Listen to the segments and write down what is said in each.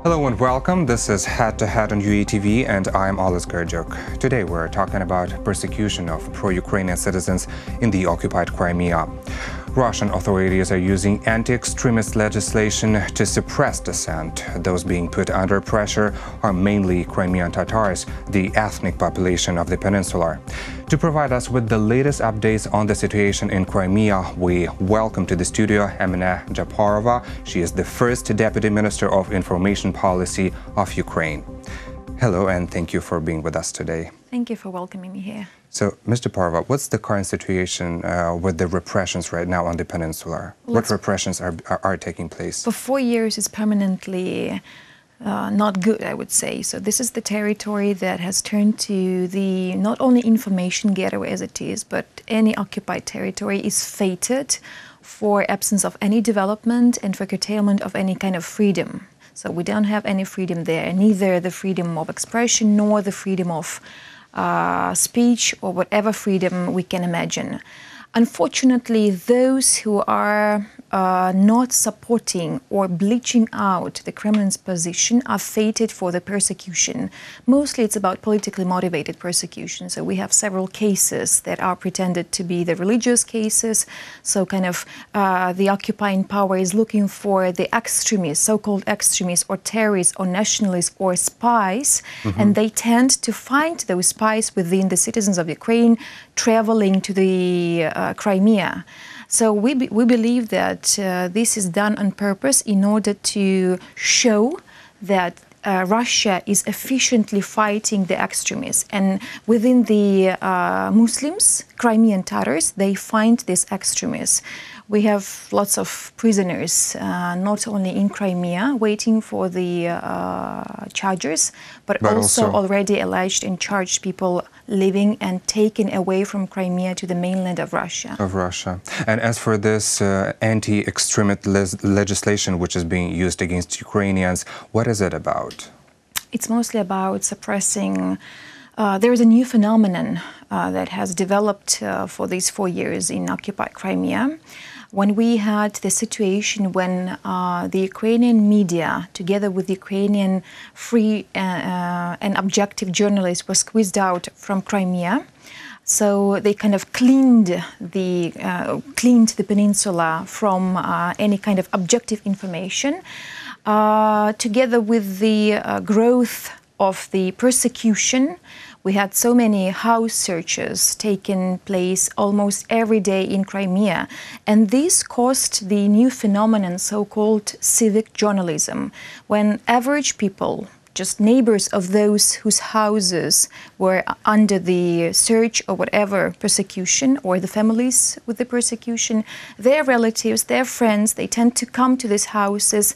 Hello and welcome. This is Head to Head on uatv and I'm Olis Gerjuk. Today we're talking about persecution of pro-Ukrainian citizens in the occupied Crimea. Russian authorities are using anti-extremist legislation to suppress dissent. Those being put under pressure are mainly Crimean Tatars, the ethnic population of the Peninsula. To provide us with the latest updates on the situation in Crimea, we welcome to the studio Emine Dzhaparova. She is the first Deputy Minister of Information Policy of Ukraine. Hello and thank you for being with us today. Thank you for welcoming me here. So, Ms. Dzhaparova, what's the current situation with the repressions right now on the Peninsula? What repressions are taking place? For 4 years, it's permanently not good, I would say. So this is the territory that has turned to the not only information ghetto as it is, but any occupied territory is fated for absence of any development and for curtailment of any kind of freedom. So we don't have any freedom there, neither the freedom of expression nor the freedom of speech or whatever freedom we can imagine. Unfortunately, those who are not supporting or bleaching out the Kremlin's position are fated for the persecution. Mostly it's about politically motivated persecution. So we have several cases that are pretended to be the religious cases. So kind of the occupying power is looking for the extremists, so-called extremists or terrorists or nationalists or spies. And they tend to find those spies within the citizens of Ukraine traveling to the Crimea. So we believe that this is done on purpose in order to show that Russia is efficiently fighting the extremists. And within the Muslims, Crimean Tatars, they find these extremists. We have lots of prisoners, not only in Crimea, waiting for the charges, but also already alleged and charged people living and taken away from Crimea to the mainland of Russia. And as for this anti-extremist legislation which is being used against Ukrainians, what is it about? It's mostly about suppressing. There is a new phenomenon that has developed for these 4 years in occupied Crimea. When we had the situation when the Ukrainian media, together with the Ukrainian free and objective journalists, were squeezed out from Crimea. So they kind of cleaned the peninsula from any kind of objective information, together with the growth of the persecution. We had so many house searches taking place almost every day in Crimea. And this caused the new phenomenon, so-called civic journalism, when average people, just neighbors of those whose houses were under the search or whatever persecution, or the families with the persecution, their relatives, their friends, they tend to come to these houses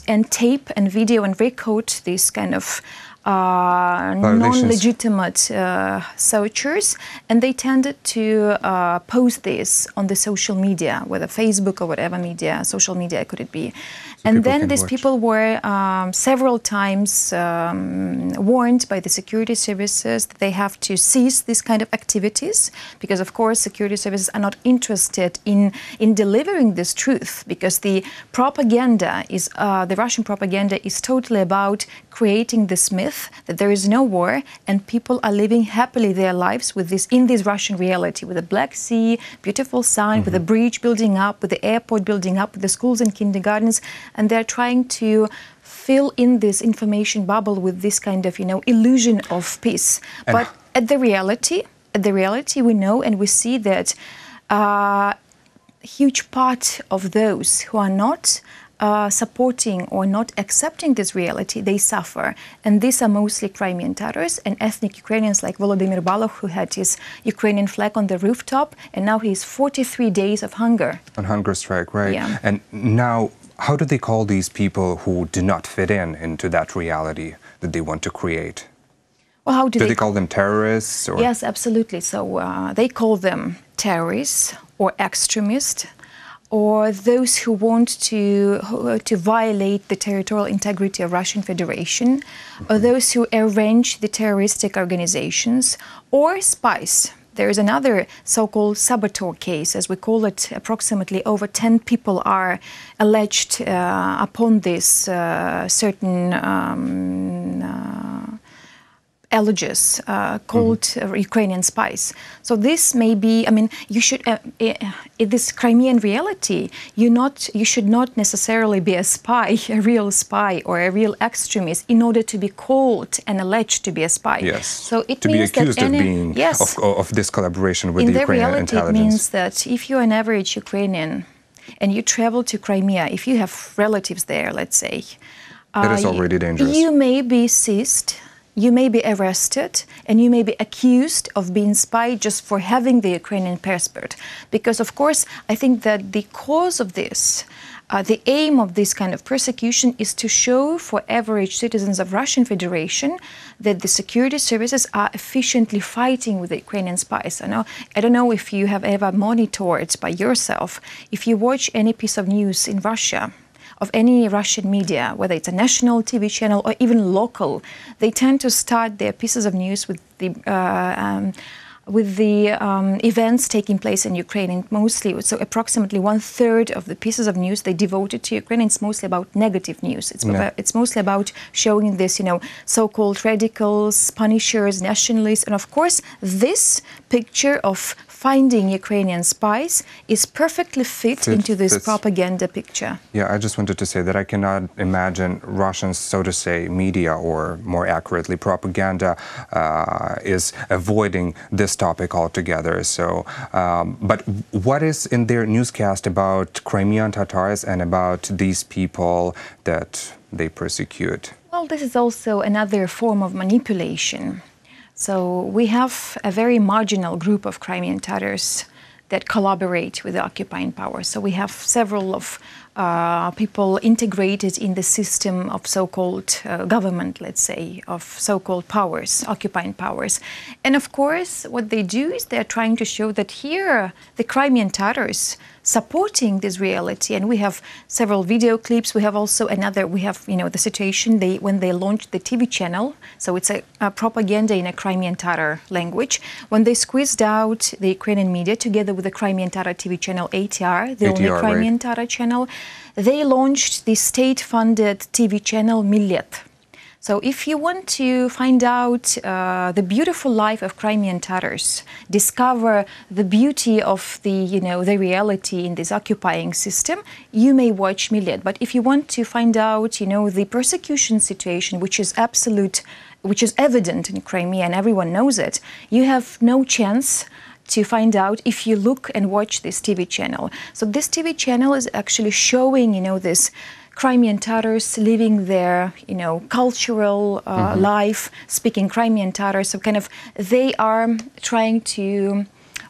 and tape and video and record this kind of non-legitimate searchers, and they tended to post this on the social media, whether Facebook or whatever media, social media could it be. So and then these people were several times warned by the security services that they have to cease this kind of activities, because of course security services are not interested in delivering this truth, because the propaganda is, the Russian propaganda is totally about creating this myth that there is no war and people are living happily their lives with this, in this Russian reality, with the Black Sea, beautiful sun, with the bridge building up, with the airport building up, with the schools and kindergartens, and they're trying to fill in this information bubble with this kind of, illusion of peace. But at the reality we know and we see that a huge part of those who are not supporting or not accepting this reality, they suffer. And these are mostly Crimean Tatars and ethnic Ukrainians like Volodymyr Balogh, who had his Ukrainian flag on the rooftop, and now he's 43 days of hunger. On hunger strike, right? Yeah. And now, how do they call these people who do not fit into that reality that they want to create? Well, how do they call them terrorists? Or? Yes, absolutely. So they call them terrorists or extremists, or those who want to violate the territorial integrity of Russian Federation, or those who arrange the terroristic organizations, or spies. there is another so-called saboteur case, as we call it. Approximately over 10 people are alleged upon this certain alleges called Ukrainian spies. So this may be, I mean, you should, in this Crimean reality, you should not necessarily be a spy, a real spy or a real extremist in order to be called and alleged to be a spy. Yes. So it to means be accused that of being, yes, of this collaboration with in the Ukrainian reality, intelligence. It means that if you're an average Ukrainian and you travel to Crimea, if you have relatives there, let's say, that is already dangerous. You may be seized, you may be arrested, and you may be accused of being spy just for having the Ukrainian passport. Because, of course, I think that the cause of this, the aim of this kind of persecution is to show for average citizens of Russian Federation that the security services are efficiently fighting with the Ukrainian spies. I don't know if you have ever monitored by yourself, if you watch any piece of news in Russia, of any Russian media, whether it's a national TV channel or even local, they tend to start their pieces of news with the events taking place in Ukraine, and mostly, so approximately 1/3 of the pieces of news they devoted to Ukraine. It's mostly about negative news. It's mostly about showing this, so-called radicals, punishers, nationalists, and of course, this picture of finding Ukrainian spies is perfectly fit into this propaganda picture. Yeah, I just wanted to say that I cannot imagine Russian, so to say, media, or more accurately, propaganda, is avoiding this topic altogether. So, but what is in their newscast about Crimean Tatars and about these people that they persecute? Well, this is also another form of manipulation. So we have a very marginal group of Crimean Tatars that collaborate with the occupying powers. So we have several of people integrated in the system of so-called government, let's say, of so-called powers, occupying powers. And of course, what they do is they're trying to show that here, the Crimean Tatars supporting this reality. And we have several video clips. We have also the situation when they launched the TV channel. So it's a propaganda in a Crimean Tatar language. When they squeezed out the Ukrainian media together with the Crimean Tatar TV channel ATR, the only Crimean Tatar channel, they launched the state-funded TV channel Millet. So if you want to find out the beautiful life of Crimean Tatars, discover the beauty of the reality in this occupying system, you may watch Millet. But if you want to find out, the persecution situation, which is evident in Crimea and everyone knows it, you have no chance to find out if you look and watch this TV channel. So this TV channel is actually showing, this Crimean Tatars living their, cultural life, speaking Crimean Tatars. So they are trying to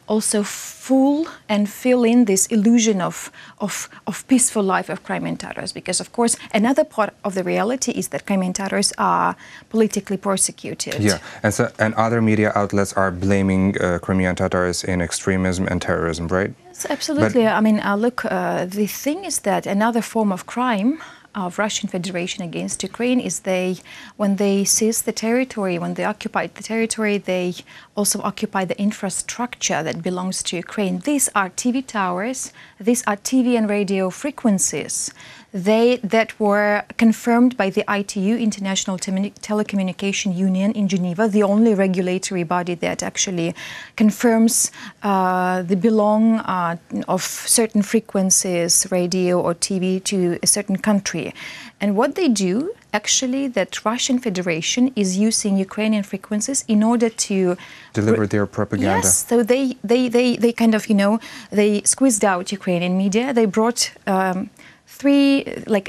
also fool and fill in this illusion of peaceful life of Crimean Tatars. Because, of course, another part of the reality is that Crimean Tatars are politically persecuted. Yeah, and other media outlets are blaming Crimean Tatars in extremism and terrorism, right? Yes, absolutely. Look, the thing is that another form of crime of Russian Federation against Ukraine is when they seized the territory, when they occupied the territory, they also occupy the infrastructure that belongs to Ukraine. These are TV towers, these are TV and radio frequencies that were confirmed by the ITU, International Telecommunication Union in Geneva, the only regulatory body that actually confirms the belong of certain frequencies, radio or TV, to a certain country. And what they do, actually, that Russian Federation is using Ukrainian frequencies in order to deliver their propaganda. Yes, so they kind of, they squeezed out Ukrainian media. They brought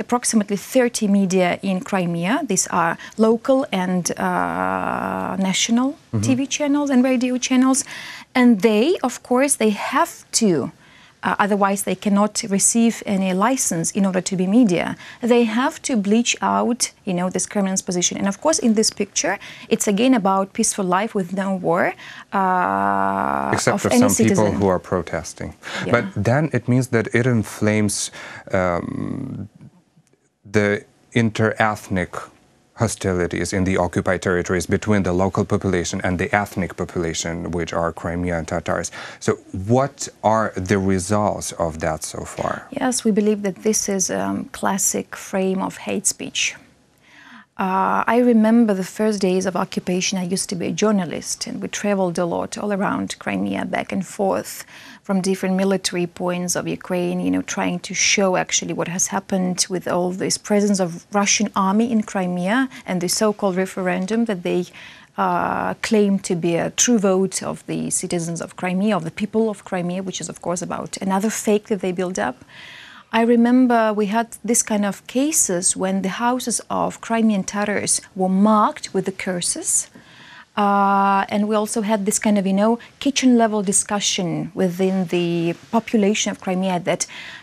approximately 30 media in Crimea. These are local and national TV channels and radio channels. And they, of course, they have to, otherwise they cannot receive any license in order to be media. They have to bleach out, this Kremlin's position. And of course, in this picture, it's again about peaceful life with no war. Except for some people who are protesting. Yeah. But then it means that it inflames the inter-ethnic hostilities in the occupied territories between the local population and the ethnic population, which are Crimean Tatars. So what are the results of that so far? Yes, we believe that this is a classic frame of hate speech. I remember the first days of occupation. I used to be a journalist, and we traveled a lot all around Crimea, back and forth from different military points of Ukraine, trying to show actually what has happened with all this presence of Russian army in Crimea and the so-called referendum that they claim to be a true vote of the citizens of Crimea, of the people of Crimea, which is of course about another fake that they build up. I remember we had this kind of cases when the houses of Crimean Tatars were marked with the curses. And we also had this kind of, kitchen-level discussion within the population of Crimea that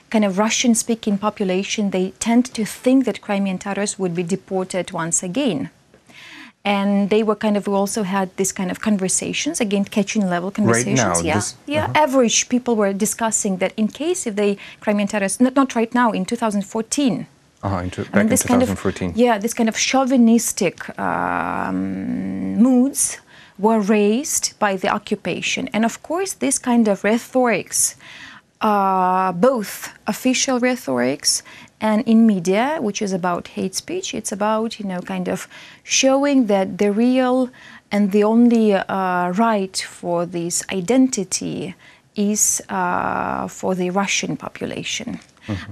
kind of Russian-speaking population, they tend to think that Crimean Tatars would be deported once again. And they were we also had this kind of conversations, again, kitchen-level conversations. Right now, average people were discussing that in case if the Crimean Tatars, not right now, in 2014. Back in 2014. This kind of chauvinistic moods were raised by the occupation. And of course, this kind of rhetorics, both official rhetorics and in media, which is about hate speech, it's about, kind of showing that the real and the only right for this identity is for the Russian population.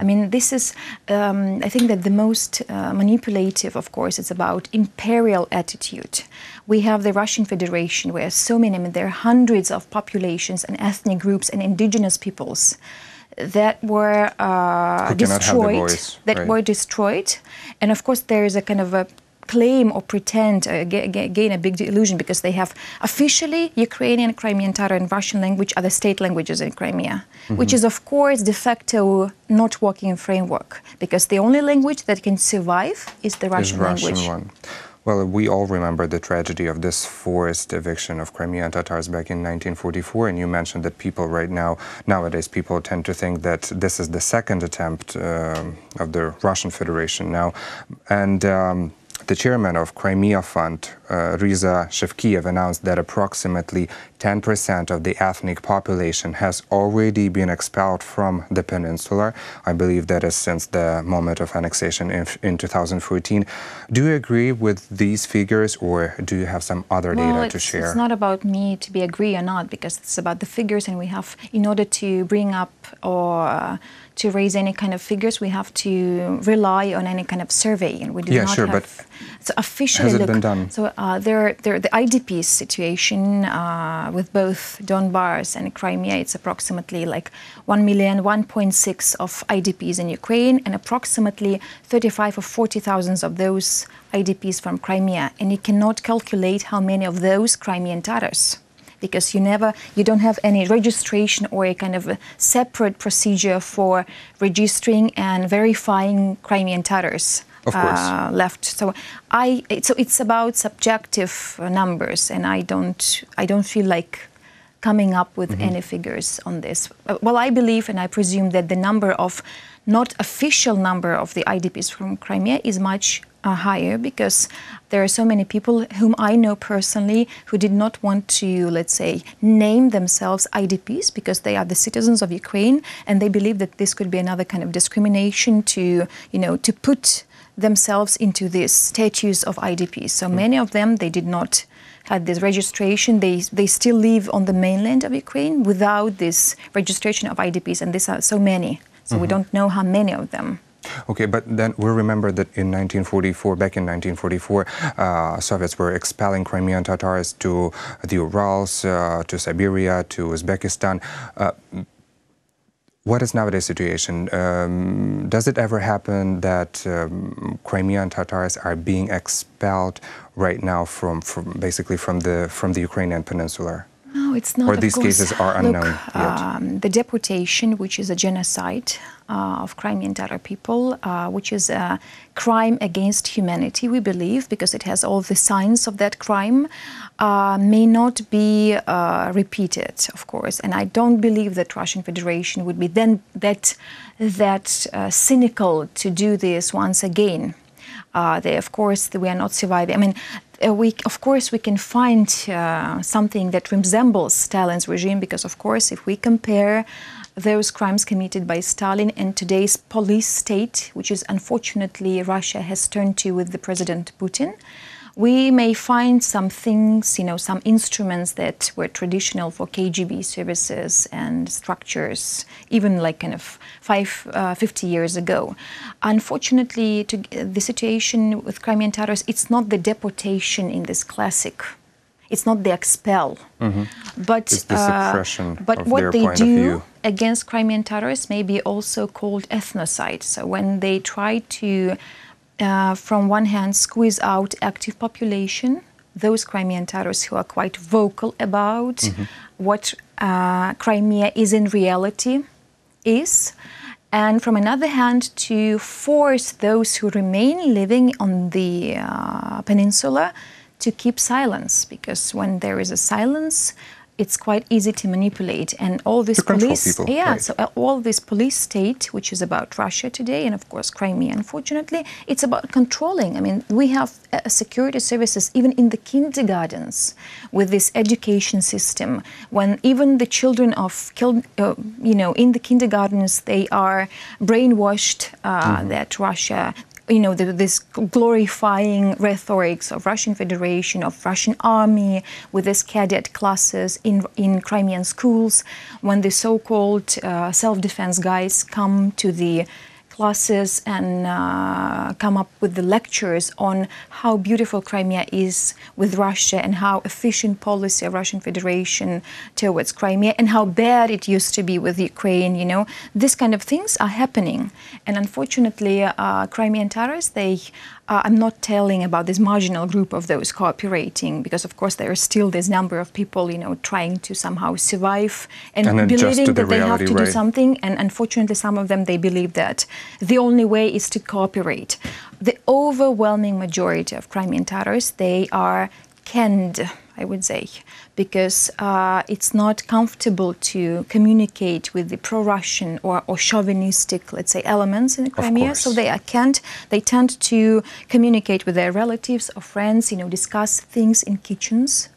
I mean, this is, I think that the most manipulative, of course, it's about imperial attitude. We have the Russian Federation where so many, there are hundreds of populations and ethnic groups and indigenous peoples that were destroyed. And of course, there is a kind of a claim or pretend, again, a big illusion, because they have officially Ukrainian, Crimean Tatar and Russian language are the state languages in Crimea, which is, of course, de facto not working framework, because the only language that can survive is the Russian language. Well, we all remember the tragedy of this forced eviction of Crimean Tatars back in 1944, and you mentioned that people nowadays people tend to think that this is the second attempt of the Russian Federation now. And the chairman of Crimea Fund, Riza Shevkiev, announced that approximately 10% of the ethnic population has already been expelled from the peninsula. I believe that is since the moment of annexation in 2014. Do you agree with these figures, or do you have some other data to share? It's not about me to be agree or not, because it's about the figures, and we have, in order to bring up or to raise any kind of figures, we have to rely on any kind of survey, and we do not have. But so officially, has it been done? So the IDP situation with both Donbas and Crimea, it's approximately like 1.6 of IDPs in Ukraine, and approximately 35 or 40,000 of those IDPs from Crimea, and you cannot calculate how many of those Crimean Tatars, because you don't have any registration or a kind of a separate procedure for registering and verifying Crimean Tatars left. So it's about subjective numbers, and I don't feel like coming up with any figures on this. Well, I believe and I presume that the not official number of the IDPs from Crimea is much higher, because there are so many people whom I know personally who did not want to, let's say, name themselves IDPs because they are the citizens of Ukraine, and they believe that this could be another kind of discrimination to put themselves into this status of IDPs. So many of them, they did not have this registration. They still live on the mainland of Ukraine without this registration of IDPs, and these are so many. So we don't know how many of them. Okay, but then we remember that back in 1944, Soviets were expelling Crimean Tatars to the Urals, to Siberia, to Uzbekistan. What is nowadays situation? Does it ever happen that Crimean Tatars are being expelled right now from the Ukrainian peninsula? No, it's not. Or these cases are unknown yet? The deportation, which is a genocide of Crimean Tatar people, which is a crime against humanity, we believe, because it has all the signs of that crime, may not be repeated, of course. And I don't believe that Russian Federation would be then that cynical to do this once again. Of course, we are not surviving. I mean, of course, we can find something that resembles Stalin's regime, because, of course, if we compare those crimes committed by Stalin and today's police state, which is unfortunately Russia has turned to with the President Putin, we may find some things, some instruments that were traditional for KGB services and structures, even like kind of 50 years ago. Unfortunately, the situation with Crimean Tatars, it's not the deportation in this classic. It's not the expel, but it's the suppression of what their they point of do view against Crimean Tatars may be also called ethnocide. So when they try to from one hand, squeeze out active population, those Crimean Tatars who are quite vocal about what Crimea is in reality is, and from another hand, to force those who remain living on the peninsula to keep silence, because when there is a silence, it's quite easy to manipulate, and all this police, right. So all this police state, which is about Russia today, and of course Crimea, unfortunately, it's about controlling. I mean, we have security services even in the kindergartens with this education system. When even the children of in the kindergartens, they are brainwashed that Russia. This glorifying rhetorics of Russian Federation, of Russian army, with these cadet classes in Crimean schools, when the so-called self-defense guys come to the classes and come up with the lectures on how beautiful Crimea is with Russia and how efficient policy of Russian Federation towards Crimea and how bad it used to be with Ukraine, This kind of things are happening. And unfortunately, Crimean Tatars, I'm not telling about this marginal group of those cooperating, because of course there is still this number of people, trying to somehow survive and believing that they have to do something. And unfortunately, some of them, they believe that the only way is to cooperate. The overwhelming majority of Crimean Tatars, they are canned, I would say, because it's not comfortable to communicate with the pro-Russian or chauvinistic, let's say, elements in Crimea. So they are canned. They tend to communicate with their relatives or friends, discuss things in kitchens.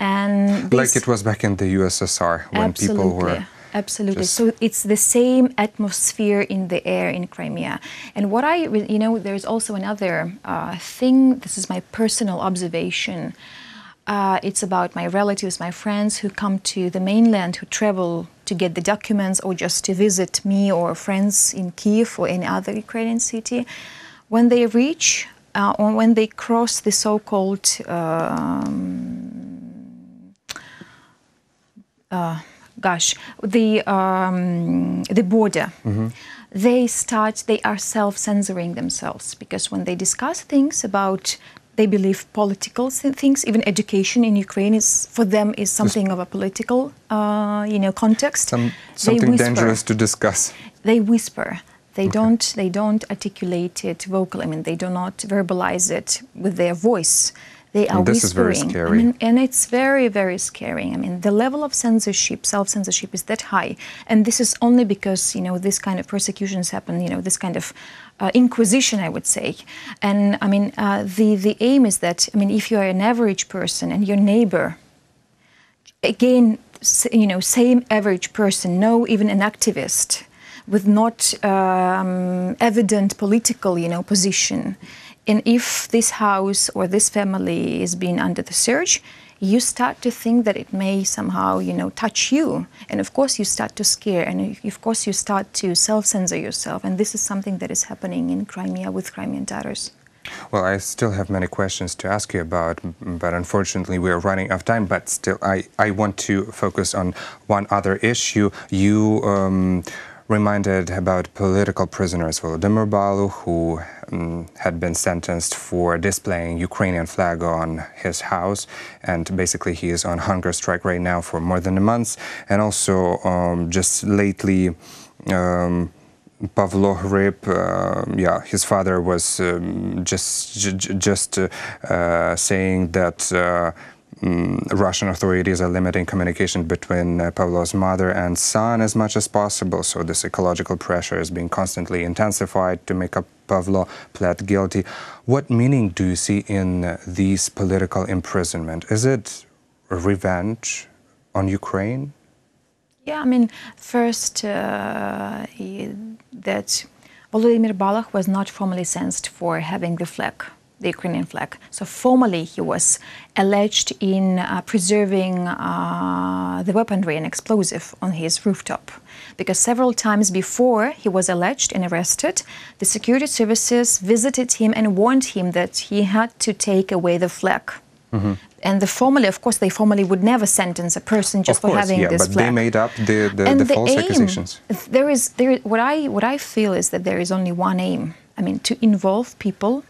And like it was back in the USSR when people were... Absolutely. So it's the same atmosphere in the air in Crimea. And what there's also another thing, this is my personal observation. It's about my relatives, my friends who come to the mainland, who travel to get the documents or just to visit me or friends in Kiev or any other Ukrainian city. When they reach or when they cross the so-called the border, they are self-censoring themselves, because when they discuss things about, they believe political things, even education in Ukraine is, for them, is something of a political, context. Something dangerous to discuss. They whisper. They don't articulate it vocally. I mean, they do not verbalize it with their voice. They are this whispering. is very scary. And it's very, very scary. I mean, the level of censorship, self-censorship is that high. And this is only because, this kind of persecutions happen, this kind of inquisition, I would say. And I mean, the aim is that, if you are an average person and your neighbor, again, same average person, no, even an activist, with not evident political, position, and if this house or this family is being under the search, you start to think that it may somehow, touch you. And of course you start to scare, and of course you start to self-censor yourself. And this is something that is happening in Crimea with Crimean Tatars. Well, I still have many questions to ask you about, but unfortunately we are running out of time. But still, I want to focus on one other issue. You reminded about political prisoners, Volodymyr Balu, who had been sentenced for displaying Ukrainian flag on his house, and basically he is on hunger strike right now for more than a month. And also just lately, Pavlo Hrib, his father was just saying that Russian authorities are limiting communication between Pavlo's mother and son as much as possible. So the psychological pressure is being constantly intensified to make up Pavlo pled guilty. What meaning do you see in these political imprisonment? Is it revenge on Ukraine? Yeah, I mean, first, that Volodymyr Balakh was not formally sentenced for having the flag, the Ukrainian flag. So formally he was alleged in preserving the weaponry and explosive on his rooftop. Because several times before he was alleged and arrested, the security services visited him and warned him that he had to take away the flag. Mm-hmm. And of course, they formally would never sentence a person just for having this but flag. They made up the false accusations. What I feel is that there is only one aim. I mean, to involve people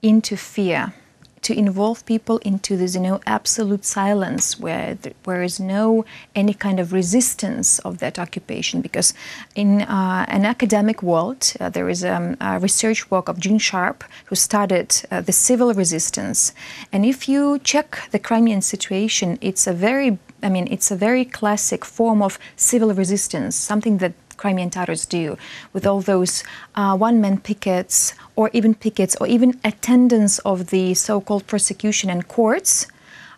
into fear, to involve people into this, absolute silence where there is no any kind of resistance of that occupation. Because in an academic world, there is a research work of Gene Sharp who studied the civil resistance. And if you check the Crimean situation, it's a very classic form of civil resistance, something that Crimean Tatars do, with all those one-man pickets or even attendance of the so-called prosecution and courts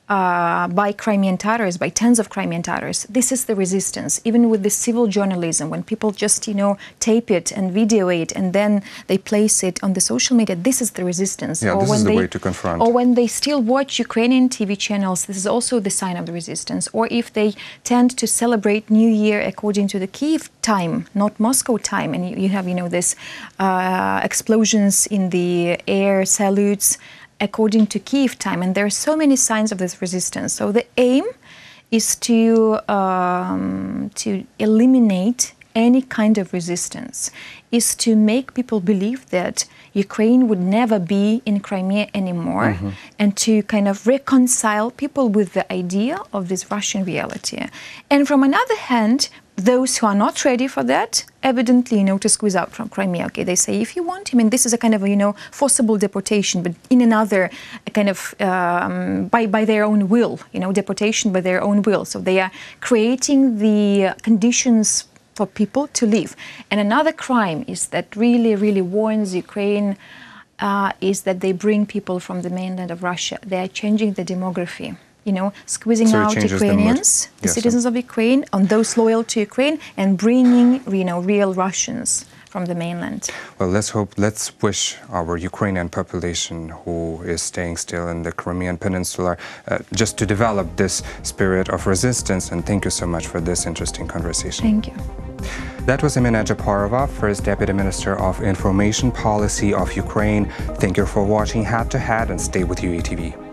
by Crimean Tatars, by tens of Crimean Tatars. This is the resistance. Even with the civil journalism, when people just, tape it and video it and then they place it on the social media, this is the resistance. Yeah, this is the way to confront. Or when they still watch Ukrainian TV channels, this is also the sign of the resistance. Or if they tend to celebrate New Year according to the Kyiv time, not Moscow time, and you have, this explosions in the air, salutes, according to Kyiv time, and there are so many signs of this resistance. So the aim is to eliminate any kind of resistance, is to make people believe that Ukraine would never be in Crimea anymore, mm-hmm. and to kind of reconcile people with the idea of this Russian reality. And from another hand, those who are not ready for that evidently, to squeeze out from Crimea. Okay, they say, if you want, this is a kind of, forcible deportation, but in another kind of, by their own will, deportation by their own will. So they are creating the conditions for people to leave. And another crime is that really, really warns Ukraine is that they bring people from the mainland of Russia. They are changing the demography. Squeezing out Ukrainians, the citizens of Ukraine, on those loyal to Ukraine, and bringing, real Russians from the mainland. Well, let's wish our Ukrainian population who is staying still in the Crimean Peninsula just to develop this spirit of resistance. And thank you so much for this interesting conversation. Thank you. That was Emine Dzhaparova, First Deputy Minister of Information Policy of Ukraine. Thank you for watching Head to Head, and stay with UATV.